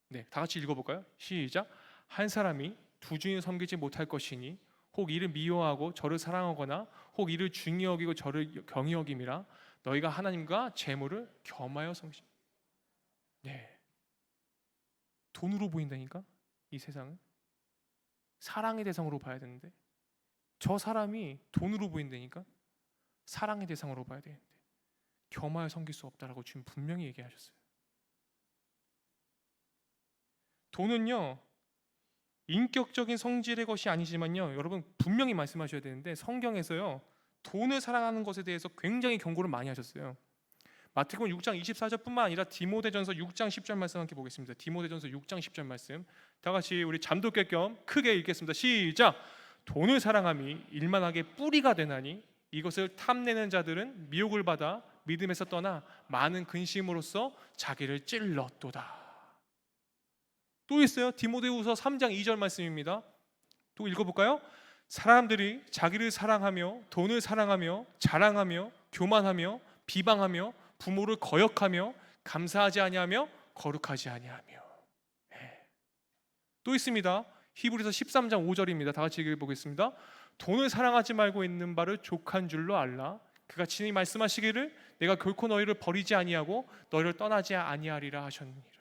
Speaker 1: 네, 다 같이 읽어볼까요? 시작. 한 사람이 두 주인을 섬기지 못할 것이니 혹 이를 미워하고 저를 사랑하거나 혹 이를 중히 여기고 저를 경히 여김이라. 너희가 하나님과 재물을 겸하여 섬기시. 네, 돈으로 보인다니까 이 세상은. 사랑의 대상으로 봐야 되는데 저 사람이 돈으로 보인다니까 사랑의 대상으로 봐야 되는데 겸하여 섬길 수 없다라고 주님 분명히 얘기하셨어요. 돈은요 인격적인 성질의 것이 아니지만요, 여러분 분명히 말씀하셔야 되는데 성경에서요 돈을 사랑하는 것에 대해서 굉장히 경고를 많이 하셨어요. 마태복음 6장 24절뿐만 아니라 디모데전서 6장 10절 말씀 함께 보겠습니다. 디모데전서 6장 10절 말씀 다 같이 우리 잠도 깰 겸 크게 읽겠습니다. 시작. 돈을 사랑함이 일만하게 뿌리가 되나니 이것을 탐내는 자들은 미혹을 받아 믿음에서 떠나 많은 근심으로써 자기를 찔렀도다. 또 있어요. 디모데후서 3장 2절 말씀입니다. 또 읽어볼까요? 사람들이 자기를 사랑하며 돈을 사랑하며 자랑하며 교만하며 비방하며 부모를 거역하며 감사하지 아니하며 거룩하지 아니하며. 네. 또 있습니다. 히브리서 13장 5절입니다. 다 같이 읽어보겠습니다. 돈을 사랑하지 말고 있는 바를 족한 줄로 알라. 그가 친히 말씀하시기를 내가 결코 너희를 버리지 아니하고 너희를 떠나지 아니하리라 하셨느니라.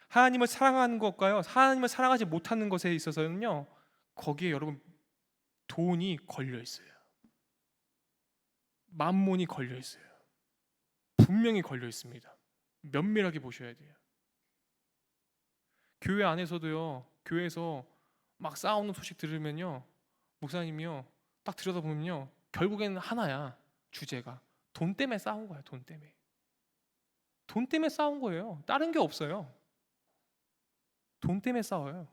Speaker 1: 하나님을 사랑하는 것과요, 하나님을 사랑하지 못하는 것에 있어서는요, 거기에 여러분 돈이 걸려 있어요. 만몬이 걸려 있어요. 분명히 걸려 있습니다. 면밀하게 보셔야 돼요. 교회 안에서도요, 교회에서 막 싸우는 소식 들으면요, 목사님이요 딱 들여다보면요 결국에는 하나야. 주제가 돈 때문에 싸운 거야. 돈 때문에. 돈 때문에 싸운 거예요. 다른 게 없어요. 돈 때문에 싸워요.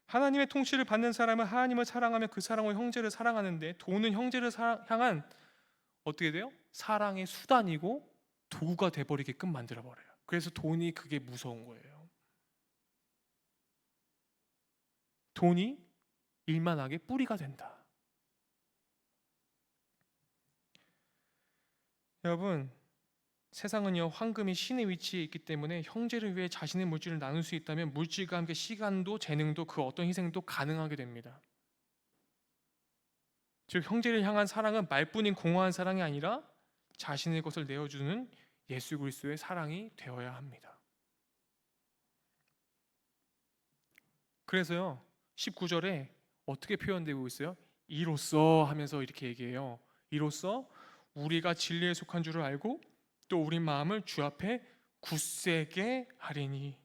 Speaker 1: 하나님의 통치를 받는 사람은 하나님을 사랑하며 그 사랑으로 형제를 사랑하는데, 돈은 형제를 향한 어떻게 돼요? 사랑의 수단이고 도구가 돼버리게끔 만들어버려요. 그래서 돈이 그게 무서운 거예요. 돈이 일만하게 뿌리가 된다. 여러분, 세상은요, 황금이 신의 위치에 있기 때문에 형제를 위해 자신의 물질을 나눌 수 있다면 물질과 함께 시간도 재능도 그 어떤 희생도 가능하게 됩니다. 즉 형제를 향한 사랑은 말뿐인 공허한 사랑이 아니라 자신의 것을 내어주는 예수 그리스도의 사랑이 되어야 합니다. 그래서요 19절에 어떻게 표현되고 있어요? 이로써 하면서 이렇게 얘기해요. 이로써 우리가 진리에 속한 줄을 알고 또 우리 마음을 주 앞에 굳세게 하리니.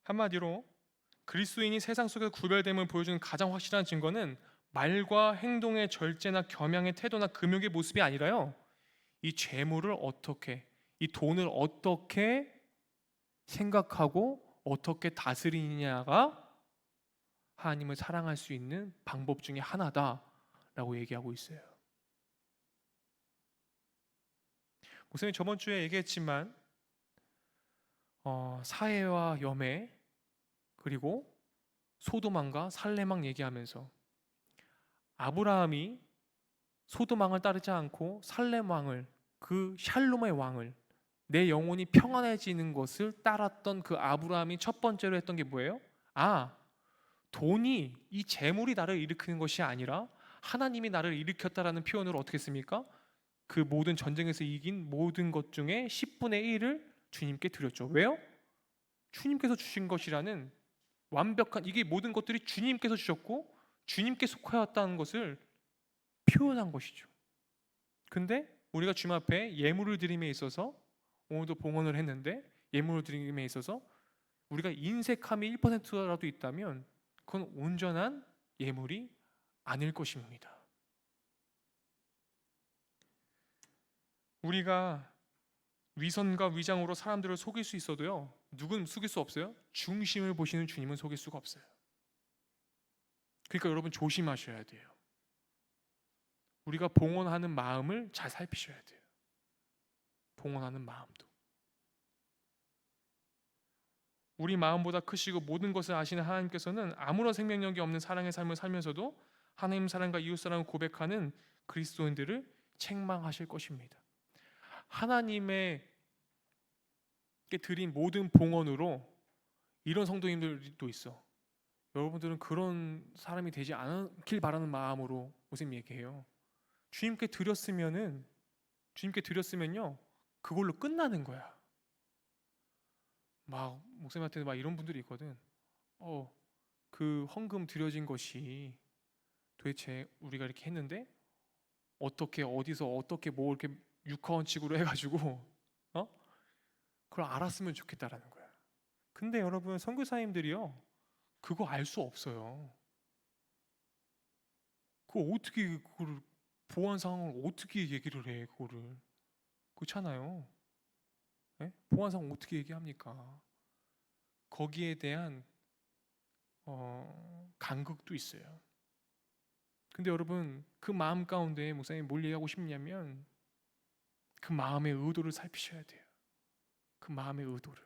Speaker 1: 한마디로 그리스도인이 세상 속에서 구별됨을 보여주는 가장 확실한 증거는 말과 행동의 절제나 겸양의 태도나 금욕의 모습이 아니라요, 이 재물을 어떻게, 이 돈을 어떻게 생각하고 어떻게 다스리느냐가 하나님을 사랑할 수 있는 방법 중에 하나다라고 얘기하고 있어요. 목사님 저번 주에 얘기했지만 사해와 여매 그리고 소돔왕과 살레망 얘기하면서 아브라함이 소돔왕을 따르지 않고 살렘왕을, 그 샬롬의 왕을, 내 영혼이 평안해지는 것을 따랐던 그 아브라함이 첫 번째로 했던 게 뭐예요? 돈이, 이 재물이 나를 일으키는 것이 아니라 하나님이 나를 일으켰다라는 표현으로 어떻게 씁니까? 그 모든 전쟁에서 이긴 모든 것 중에 10분의 1을 주님께 드렸죠. 왜요? 주님께서 주신 것이라는 완벽한, 이게 모든 것들이 주님께서 주셨고 주님께 속하였다는 것을 표현한 것이죠. 근데 우리가 주님 앞에 예물을 드림에 있어서, 오늘도 봉헌을 했는데 예물을 드림에 있어서 우리가 인색함이 1%라도 있다면 그건 온전한 예물이 아닐 것입니다. 우리가 위선과 위장으로 사람들을 속일 수 있어도요, 누군 속일 수 없어요? 중심을 보시는 주님은 속일 수가 없어요. 그러니까 여러분 조심하셔야 돼요. 우리가 봉헌하는 마음을 잘 살피셔야 돼요. 봉헌하는 마음도. 우리 마음보다 크시고 모든 것을 아시는 하나님께서는 아무런 생명력이 없는 사랑의 삶을 살면서도 하나님 사랑과 이웃 사랑을 고백하는 그리스도인들을 책망하실 것입니다. 하나님의 드린 모든 봉헌으로 이런 성도님들도 있어. 여러분들은 그런 사람이 되지 않길 바라는 마음으로 목사님 얘기해요. 주님께 드렸으면요 그걸로 끝나는 거야. 막 목사님한테 막 이런 분들이 있거든. 그 헌금 드려진 것이 도대체 우리가 이렇게 했는데 어떻게 어디서 어떻게 뭐 이렇게 육하원칙으로 해가지고 그걸 알았으면 좋겠다라는 거야. 근데 여러분 선교사님들이요 그거 알 수 없어요. 그거 어떻게 그걸 보안 상황을 어떻게 얘기를 해 그거를. 그렇잖아요. 네? 보안 상황 어떻게 얘기합니까? 거기에 대한 간극도 있어요. 근데 여러분 그 마음 가운데 목사님이 뭘 얘기하고 싶냐면 그 마음의 의도를 살피셔야 돼요. 그 마음의 의도를.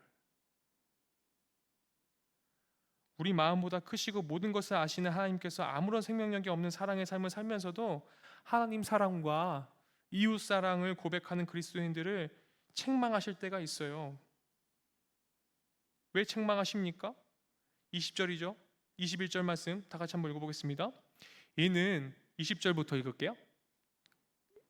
Speaker 1: 우리 마음보다 크시고 모든 것을 아시는 하나님께서 아무런 생명력이 없는 사랑의 삶을 살면서도 하나님 사랑과 이웃 사랑을 고백하는 그리스도인들을 책망하실 때가 있어요. 왜 책망하십니까? 20절이죠. 21절 말씀 다 같이 한번 읽어보겠습니다. 이는 20절부터 읽을게요.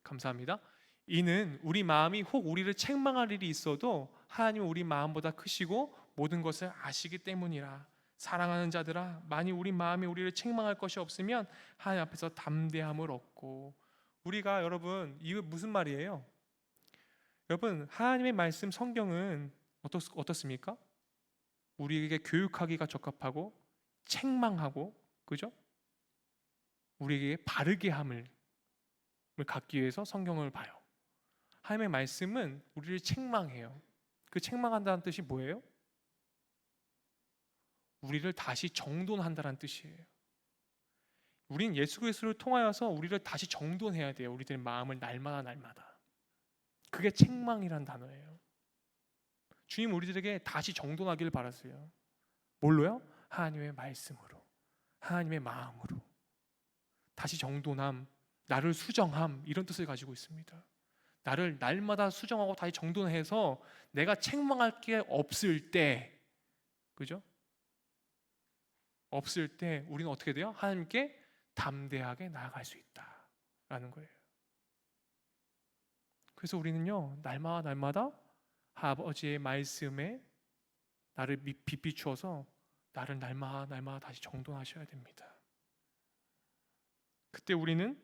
Speaker 1: 감사합니다. 이는 우리 마음이 혹 우리를 책망할 일이 있어도 하나님은 우리 마음보다 크시고 모든 것을 아시기 때문이라. 사랑하는 자들아, 만일 우리 마음이 우리를 책망할 것이 없으면 하나님 앞에서 담대함을 얻고. 우리가 여러분 이거 무슨 말이에요? 여러분 하나님의 말씀 성경은 어떻습니까? 우리에게 교육하기가 적합하고 책망하고, 그죠? 우리에게 바르게 함을 갖기 위해서 성경을 봐요. 하나님의 말씀은 우리를 책망해요. 그 책망한다는 뜻이 뭐예요? 우리를 다시 정돈한다는 뜻이에요. 우린 예수 그리스도를 통하여서 우리를 다시 정돈해야 돼요. 우리들의 마음을 날마다. 그게 책망이란 단어예요. 주님 우리들에게 다시 정돈하기를 바랐어요. 뭘로요? 하나님의 말씀으로, 하나님의 마음으로. 다시 정돈함, 나를 수정함, 이런 뜻을 가지고 있습니다. 나를 날마다 수정하고 다시 정돈해서 내가 책망할 게 없을 때, 그죠? 없을 때 우리는 어떻게 돼요? 하나님께 담대하게 나아갈 수 있다라는 거예요. 그래서 우리는요, 날마다 아버지의 말씀에 나를 비추어서 나를 날마다 다시 정돈하셔야 됩니다. 그때 우리는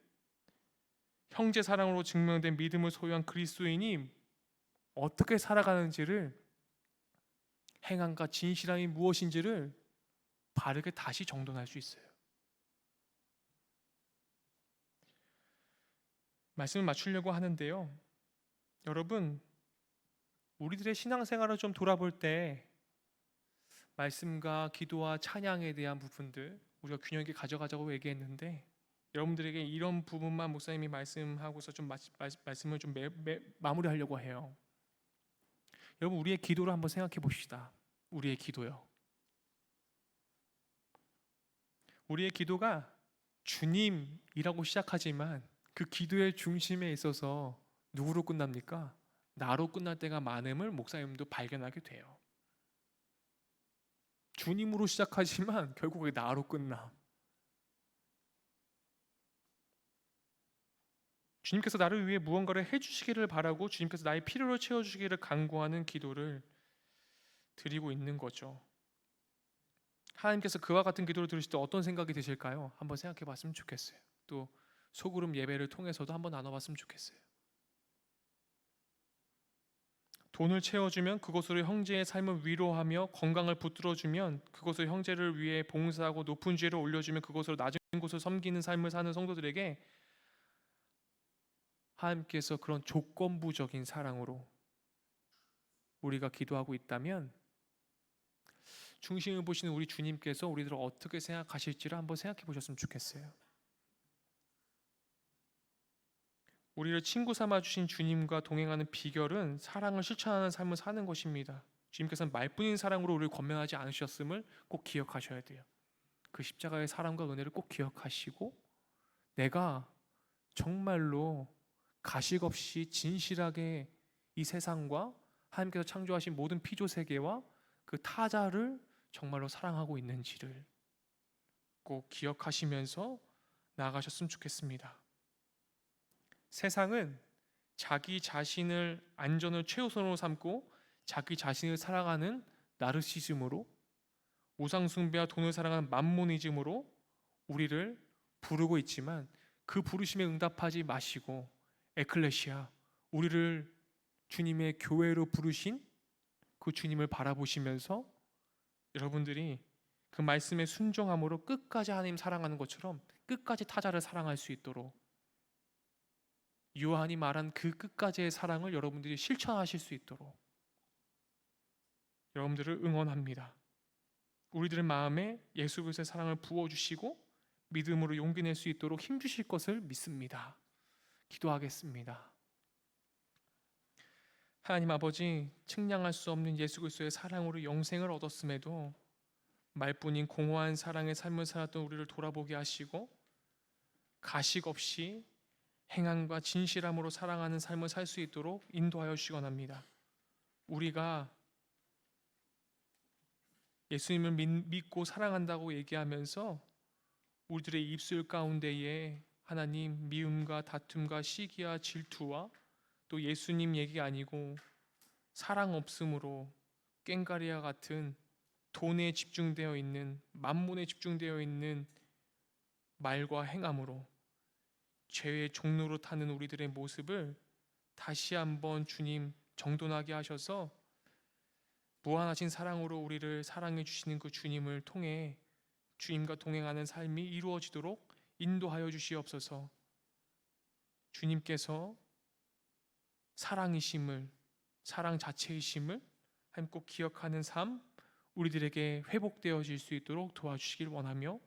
Speaker 1: 형제 사랑으로 증명된 믿음을 소유한 그리스도인이 어떻게 살아가는지를, 행함과 진실함이 무엇인지를 바르게 다시 정돈할 수 있어요. 말씀을 맞추려고 하는데요, 여러분, 우리들의 신앙생활을 좀 돌아볼 때 말씀과 기도와 찬양에 대한 부분들 우리가 균형 있게 가져가자고 얘기했는데, 여러분들에게 이런 부분만 목사님이 말씀하고서 좀 말씀을 좀 마무리하려고 해요. 여러분, 우리의 기도를 한번 생각해 봅시다. 우리의 기도요. 우리의 기도가 주님이라고 시작하지만 그 기도의 중심에 있어서 누구로 끝납니까? 나로 끝날 때가 많음을 목사님도 발견하게 돼요. 주님으로 시작하지만 결국에 나로 끝나. 주님께서 나를 위해 무언가를 해주시기를 바라고 주님께서 나의 필요를 채워주시기를 간구하는 기도를 드리고 있는 거죠. 하나님께서 그와 같은 기도를 들으실 때 어떤 생각이 드실까요? 한번 생각해 봤으면 좋겠어요. 또 소그룹 예배를 통해서도 한번 나눠봤으면 좋겠어요. 돈을 채워주면 그것으로 형제의 삶을 위로하며 건강을 붙들어주면 그것으로 형제를 위해 봉사하고 높은 지혜를 올려주면 그것으로 낮은 곳을 섬기는 삶을 사는 성도들에게 하나님께서 그런 조건부적인 사랑으로 우리가 기도하고 있다면 중심을 보시는 우리 주님께서 우리들을 어떻게 생각하실지를 한번 생각해 보셨으면 좋겠어요. 우리를 친구 삼아 주신 주님과 동행하는 비결은 사랑을 실천하는 삶을 사는 것입니다. 주님께서는 말뿐인 사랑으로 우리를 권면하지 않으셨음을 꼭 기억하셔야 돼요. 그 십자가의 사랑과 은혜를 꼭 기억하시고, 내가 정말로 가식 없이 진실하게 이 세상과 하나님께서 창조하신 모든 피조 세계와 그 타자를 정말로 사랑하고 있는지를 꼭 기억하시면서 나아가셨으면 좋겠습니다. 세상은 자기 자신을 안전을 최우선으로 삼고 자기 자신을 사랑하는 나르시즘으로, 우상숭배와 돈을 사랑하는 맘모니즘으로 우리를 부르고 있지만, 그 부르심에 응답하지 마시고 에클레시아, 우리를 주님의 교회로 부르신 그 주님을 바라보시면서 여러분들이 그 말씀에 순종함으로 끝까지 하나님 사랑하는 것처럼 끝까지 타자를 사랑할 수 있도록, 요한이 말한 그 끝까지의 사랑을 여러분들이 실천하실 수 있도록 여러분들을 응원합니다. 우리들의 마음에 예수 그리스도의 사랑을 부어주시고 믿음으로 용기 낼 수 있도록 힘주실 것을 믿습니다. 기도하겠습니다. 하나님 아버지, 측량할 수 없는 예수 그리스도의 사랑으로 영생을 얻었음에도 말뿐인 공허한 사랑의 삶을 살았던 우리를 돌아보게 하시고 가식 없이 행함과 진실함으로 사랑하는 삶을 살 수 있도록 인도하여 주시기 원합니다. 우리가 예수님을 믿고 사랑한다고 얘기하면서 우리들의 입술 가운데에 하나님 미움과 다툼과 시기와 질투와 또 예수님 얘기가 아니고 사랑 없음으로 꽹가리와 같은 돈에 집중되어 있는, 만몬에 집중되어 있는 말과 행함으로 죄의 종로로 타는 우리들의 모습을 다시 한번 주님 정돈하게 하셔서 무한하신 사랑으로 우리를 사랑해 주시는 그 주님을 통해 주님과 동행하는 삶이 이루어지도록 인도하여 주시옵소서. 주님께서 사랑이심을, 사랑 자체이심을 하나님 꼭 기억하는 삶 우리들에게 회복되어질 수 있도록 도와주시길 원하며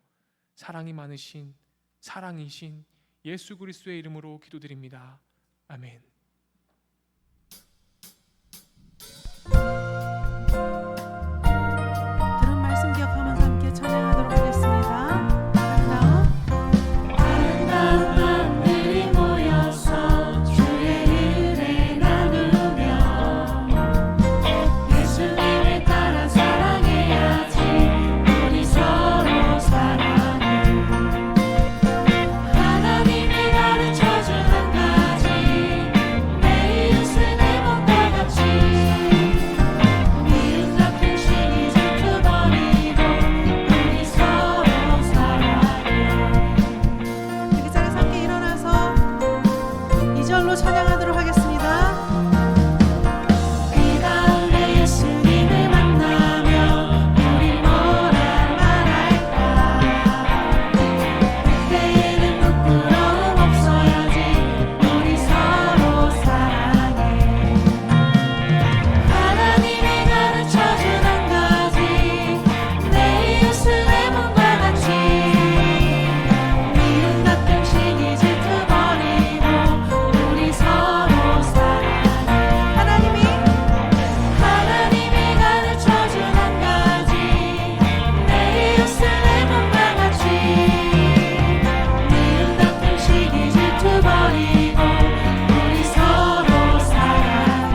Speaker 1: 사랑이 많으신 사랑이신 예수 그리스도의 이름으로 기도드립니다. 아멘.
Speaker 2: 들은 말씀 기억하면서 함께 찬양하도록 하겠습니다. 아름다운 마음들이 모여서 주의 은혜 나누며 예수님을 따라 사랑해야지. 우리 서로 사랑해. 하나님이 가르쳐준 한 가지, 내 이웃을 내 몸과 같이. 미움 같은 시기 질투버리고 우리 서로 사랑해. 이렇게 자리에서 함께 일어나서 2절로 찬양하도록 하겠습니다. 그 다음에 예수님을 만나면 우리 뭐라 말할까. 그때에는 부끄러움 없어야지. 우리 서로 사랑해. 하나님이 가르쳐준 한 가지, 내 이웃을 내 몸과 같이. 미움 같은 시기 질투 버리고 우리 서로 사랑해. 하나님이 가르쳐준 한 가지, 내 이웃을 내 몸과 같이. 미움 같은 시기 질투 버리고 우리 서로 사랑해.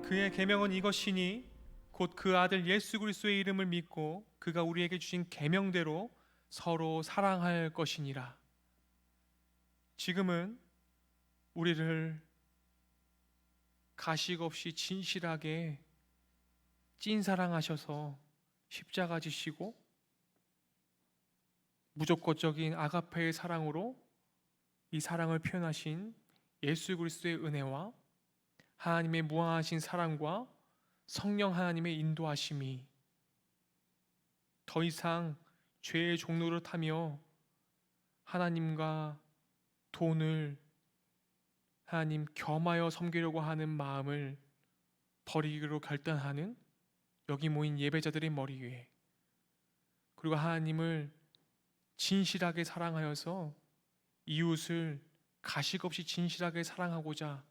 Speaker 1: 그의 계명은 이것이니 곧 그 아들 예수 그리스도의 이름을 믿고 그가 우리에게 주신 계명대로 서로 사랑할 것이니라. 지금은 우리를 가식 없이 진실하게 찐사랑하셔서 십자가 지시고 무조건적인 아가페의 사랑으로 이 사랑을 표현하신 예수 그리스도의 은혜와 하나님의 무한하신 사랑과 성령 하나님의 인도하심이 더 이상 죄의 종로를 타며 하나님과 돈을 하나님 겸하여 섬기려고 하는 마음을 버리기로 결단하는 여기 모인 예배자들의 머리 위에, 그리고 하나님을 진실하게 사랑하여서 이웃을 가식 없이 진실하게 사랑하고자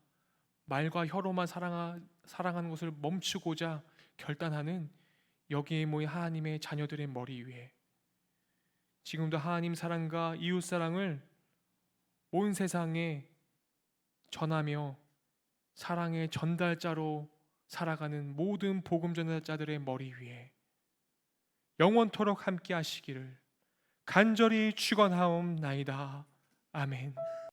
Speaker 1: 말과 혀로만 사랑하는 것을 멈추고자 결단하는 여기에 모인 하나님의 자녀들의 머리 위에 지금도 하나님 사랑과 이웃 사랑을 온 세상에 전하며 사랑의 전달자로 살아가는 모든 복음 전달자들의 머리 위에 영원토록 함께 하시기를 간절히 축원하옵나이다. 아멘.